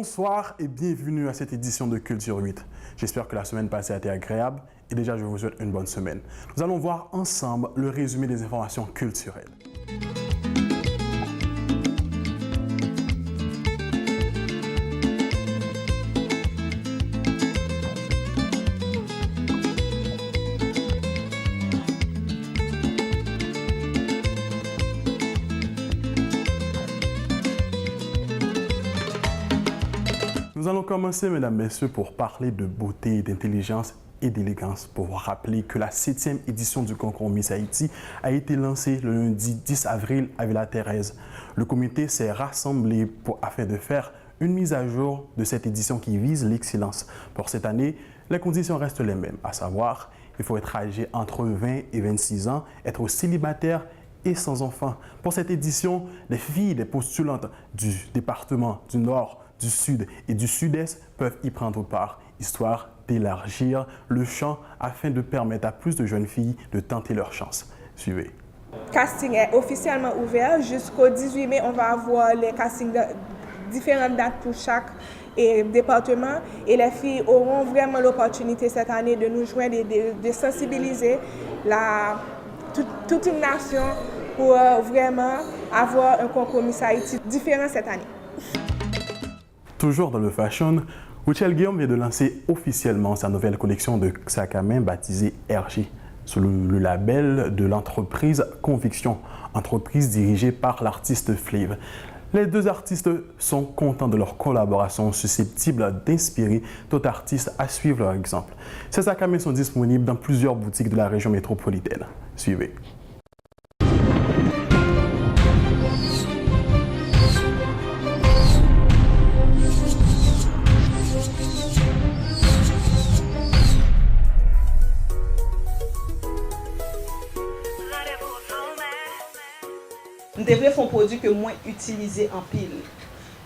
Bonsoir et bienvenue à cette édition de Culture 8. J'espère que la semaine passée a été agréable et déjà je vous souhaite une bonne semaine. Nous allons voir ensemble le résumé des informations culturelles. Nous allons commencer, mesdames, messieurs, pour parler de beauté, d'intelligence et d'élégance, pour vous rappeler que la 7e édition du concours Miss Haïti a été lancée le lundi 10 avril à Villa-Thérèse. Le comité s'est rassemblé afin de faire une mise à jour de cette édition qui vise l'excellence. Pour cette année, les conditions restent les mêmes, à savoir, il faut être âgé entre 20 et 26 ans, être célibataire et sans enfant. Pour cette édition, les filles des postulantes du département du Nord, du Sud et du Sud-Est peuvent y prendre part, histoire d'élargir le champ afin de permettre à plus de jeunes filles de tenter leur chance. Suivez. Le casting est officiellement ouvert. Jusqu'au 18 mai, on va avoir les castings de différentes dates pour chaque département. Et les filles auront vraiment l'opportunité cette année de nous joindre et de sensibiliser toute une nation pour vraiment avoir un concours Miss Haïti différent cette année. Toujours dans le fashion, Richelle Guillaume vient de lancer officiellement sa nouvelle collection de sacs à main baptisée RG, sous le label de l'entreprise Conviction, entreprise dirigée par l'artiste Flav. Les deux artistes sont contents de leur collaboration, susceptible d'inspirer d'autres artistes à suivre leur exemple. Ces sacs à main sont disponibles dans plusieurs boutiques de la région métropolitaine. Suivez. Nous devrions faire un produit que moins utilisé en pile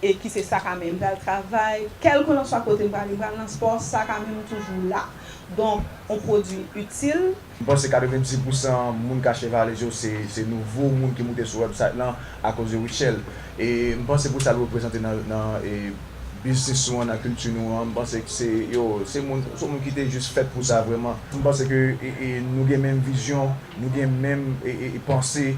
et qui c'est ça quand même dans le travail, quel que soit côté dans le sport, ça quand même toujours là. Donc, un produit utile. Je pense que 90% des gens qui achètent c'est nouveau monde qui montent sur le website là à cause de Richelle. Et je pense que pour ça le représenter dans le business ou dans la culture, je pense que c'est monde qui était juste fait pour ça vraiment. Je pense que nous avons la même vision, nous avons la même pensée.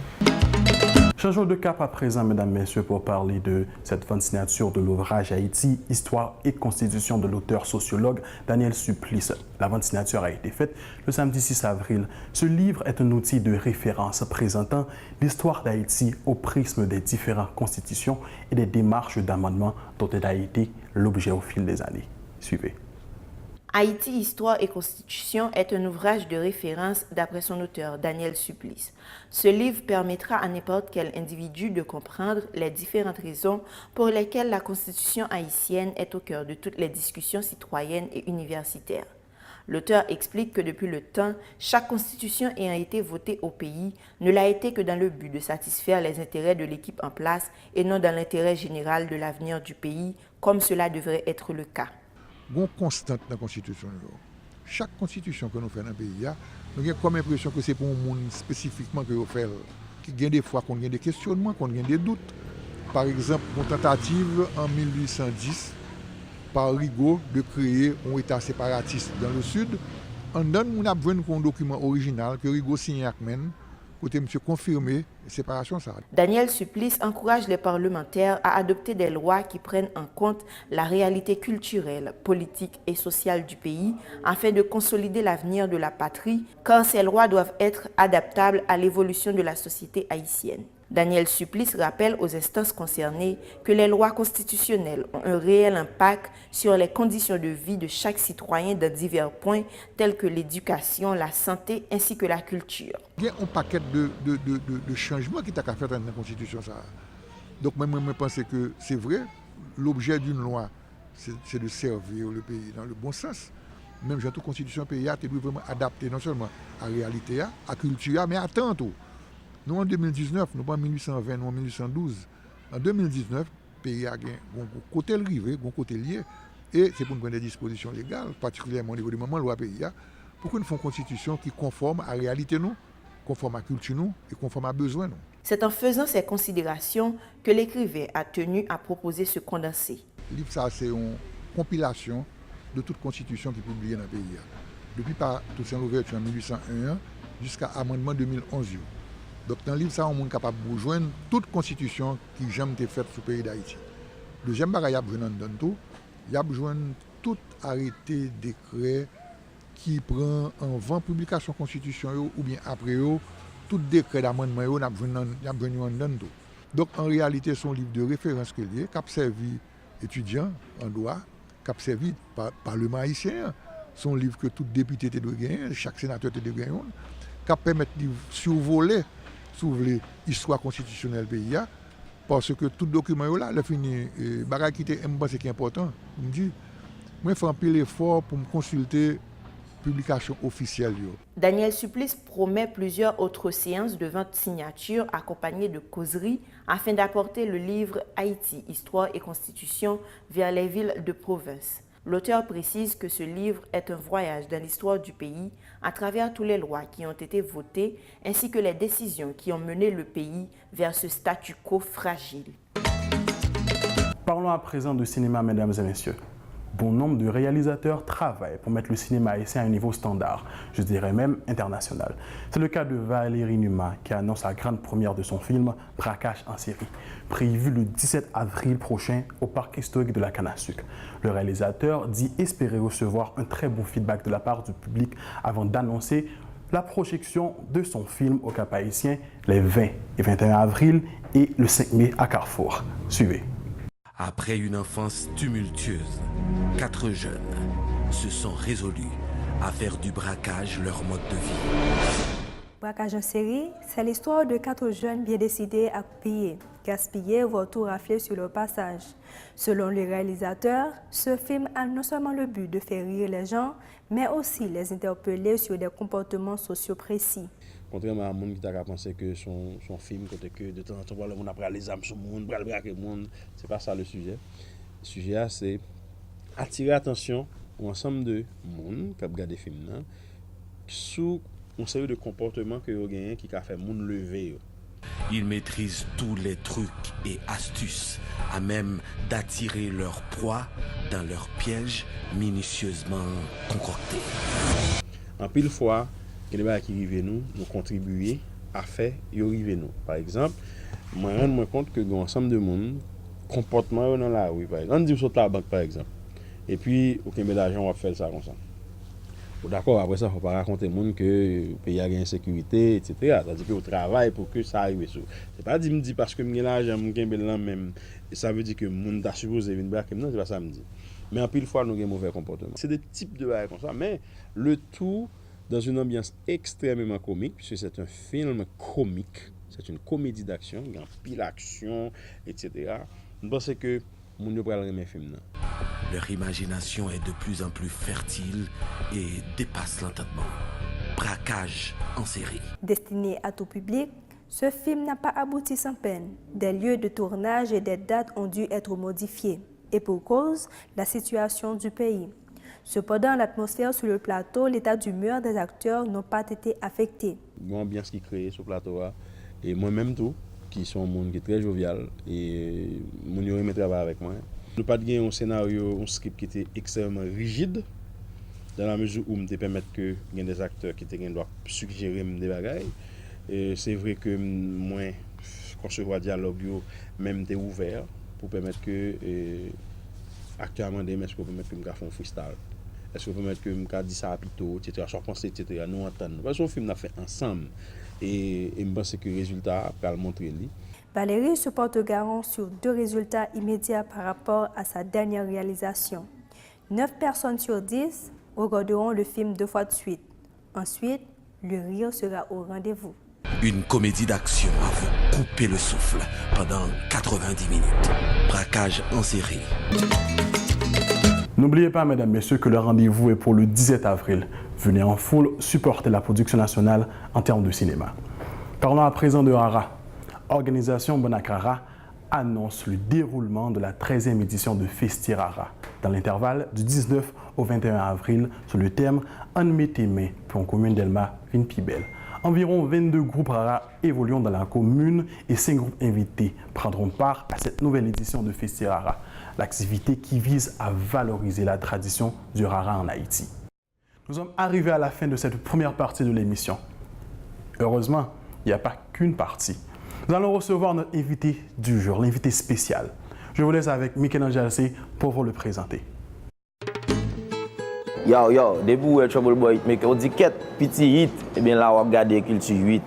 Changeons de cap à présent, mesdames, messieurs, pour parler de cette vente signature de l'ouvrage Haïti, Histoire et Constitution de l'auteur sociologue Daniel Supplice. La vente signature a été faite le samedi 6 avril. Ce livre est un outil de référence présentant l'histoire d'Haïti au prisme des différentes constitutions et des démarches d'amendement dont elle a été l'objet au fil des années. Suivez. Haïti, Histoire et Constitution est un ouvrage de référence d'après son auteur, Daniel Supplice. Ce livre permettra à n'importe quel individu de comprendre les différentes raisons pour lesquelles la Constitution haïtienne est au cœur de toutes les discussions citoyennes et universitaires. L'auteur explique que depuis le temps, chaque constitution ayant été votée au pays ne l'a été que dans le but de satisfaire les intérêts de l'équipe en place et non dans l'intérêt général de l'avenir du pays, comme cela devrait être le cas. Une constante dans la Constitution. Chaque constitution que nous faisons dans le pays, nous avons comme l'impression que c'est pour un monde spécifiquement que nous faisons, qui a des fois qu'on a des questionnements, qu'on a des doutes. Par exemple, une tentative en 1810 par Rigaud de créer un État séparatiste dans le Sud. On donne un document original que Rigaud signe avec même, côté monsieur confirmé la séparation ça. Daniel Supplice encourage les parlementaires à adopter des lois qui prennent en compte la réalité culturelle, politique et sociale du pays afin de consolider l'avenir de la patrie, car ces lois doivent être adaptables à l'évolution de la société haïtienne. Daniel Supplice rappelle aux instances concernées que les lois constitutionnelles ont un réel impact sur les conditions de vie de chaque citoyen dans divers points tels que l'éducation, la santé ainsi que la culture. Il y a un paquet de changements qui t'a fait dans la Constitution. Ça. Donc moi, je pense que c'est vrai, l'objet d'une loi, c'est de servir le pays dans le bon sens. Même toute Constitution pays, tu dois vraiment adapter non seulement à la réalité, à la culture, mais à tant tout. Nous, en 2019, nous pas en 1820, nous en 1812. En 2019, le pays a un côté rivé, un côté lié. Et c'est pour nous prendre des dispositions légales, particulièrement au niveau du moment loi pays, pour que nous fassions une constitution qui conforme à la réalité, nous, conforme à la culture nous, et conforme à besoin. Nous. C'est en faisant ces considérations que l'écrivain a tenu à proposer ce condensé. livre ça c'est une compilation de toute constitution qui est publiée dans le pays. Depuis par Toussaint Louverture en 1801 jusqu'à l'amendement 2011. Donc dans le livre ça, on est capable de rejoindre toute constitution qui a jamais été faite sur le pays d'Haïti. Deuxième bagage, il y a besoin de tout. Il y a besoin de tout arrêté, décret qui prend en vent publication constitution ou bien après tout décret d'amendement, il y a besoin de tout. Donc en réalité, c'est un livre de référence qui a servi étudiants en droit, qui a servi parlement haïtien. C'est un livre que tout député doit gagner, chaque sénateur doit gagner, qui permet de survoler l'histoire constitutionnelle du pays. Parce que tout document là, le fini, bagage qui est important, me dit, moi je fais un peu l'effort pour me consulter publication officielle. Daniel Supplice promet plusieurs autres séances de vente signature accompagnées de causeries afin d'apporter le livre Haïti, Histoire et Constitution vers les villes de province. L'auteur précise que ce livre est un voyage dans l'histoire du pays à travers toutes les lois qui ont été votées ainsi que les décisions qui ont mené le pays vers ce statu quo fragile. Parlons à présent de cinéma, mesdames et messieurs. Bon nombre de réalisateurs travaillent pour mettre le cinéma haïtien à un niveau standard, je dirais même international. C'est le cas de Valérie Numa qui annonce la grande première de son film Braquage en série, prévu le 17 avril prochain au parc historique de la Canne à Sucre. Le réalisateur dit espérer recevoir un très bon feedback de la part du public avant d'annoncer la projection de son film au Cap haïtien les 20 et 21 avril et le 5 mai à Carrefour. Suivez. Après une enfance tumultueuse, 4 jeunes se sont résolus à faire du braquage leur mode de vie. Braquage en série, c'est l'histoire de 4 jeunes bien décidés à piller, gaspiller, voire tout rafler sur leur passage. Selon le réalisateur, ce film a non seulement le but de faire rire les gens, mais aussi les interpeller sur des comportements sociaux précis. Contrairement à monde qui t'a pensé que son film côté que de temps en temps le monde après les âmes sur le monde, braquer le monde, c'est pas ça le sujet. Le sujet c'est attirer attention au ensemble de monde qui a regardé film là sous un série de comportements que yo gagne qui a fait monde lever. Ils maîtrisent tous les trucs et astuces à même d'attirer leur proie dans leurs pièges minutieusement concoctés. En pile fois que les gens qui arrivent nous contribuer à faire y arriver nous. Par exemple, moi rendre moi compte que un ensemble de monde comportement dans la rue par exemple. On dit sur la banque par exemple. Et puis aucun l'argent on va faire ça comme ça. D'accord, après ça, il ne faut pas raconter au monde que le pays a une insécurité, etc. C'est-à-dire qu'on travaille pour que ça arrive. Ce n'est pas dit parce que j'ai l'argent, j'ai même. Ça veut dire que le monde a supposé venir braquer. Non, ce n'est pas ça me dit. Mais en pile fois, nous avons un mauvais comportement. C'est des types de bails comme ça, mais le tout dans une ambiance extrêmement comique, puisque c'est un film comique, c'est une comédie d'action, il y a pile d'action, etc. Je pense que nous ne pouvons pas aimer film. Leur imagination est de plus en plus fertile et dépasse l'entendement. Braquage en série. Destiné à tout public, ce film n'a pas abouti sans peine. Des lieux de tournage et des dates ont dû être modifiés. Et pour cause, la situation du pays. Cependant, l'atmosphère sur le plateau, l'état d'humeur des acteurs n'ont pas été affectés. L'ambiance qui est créée sur le plateau, et moi-même tout, qui sont un monde qui est très jovial, et mon aimé travailler avec moi. Nous n'avons pas un scénario, un script qui était extrêmement rigide, dans la mesure où me permettre que y ait des acteurs qui doivent suggérer des bagages. Et c'est vrai que moi, concevoir dialogue, même t'es ouvert pour permettre que actuellement des est-ce qu'on peut mettre que me faire un freestyle, est-ce qu'on peut mettre que me dire ça à plutôt, etc. Sans penser, etc. Nous entendons. Parce que ce film l'a fait ensemble et je pense que le résultat va le montrer. Valérie se porte garant sur 2 résultats immédiats par rapport à sa dernière réalisation. 9 personnes sur 10 regarderont le film 2 fois de suite. Ensuite, le rire sera au rendez-vous. Une comédie d'action à vous couper le souffle pendant 90 minutes. Braquage en série. N'oubliez pas, mesdames, messieurs, que le rendez-vous est pour le 17 avril. Venez en foule supporter la production nationale en termes de cinéma. Parlons à présent de Rara. Organisation Bonakara annonce le déroulement de la 13e édition de Festirara dans l'intervalle du 19 au 21 avril sur le thème « En mettez main pour une commune d'Elma, une plus belle ». Environ 22 groupes rara évoluant dans la commune et 5 groupes invités prendront part à cette nouvelle édition de Festi Rara, l'activité qui vise à valoriser la tradition du rara en Haïti. Nous sommes arrivés à la fin de cette première partie de l'émission. Heureusement, il n'y a pas qu'une partie. Nous allons recevoir notre invité du jour, l'invité spécial. Je vous laisse avec Michel-Angel C pour vous le présenter. Yo, depuis où est Trouble Boy, mais on dit qu'est petit hit, et bien là on va regarder culture 8.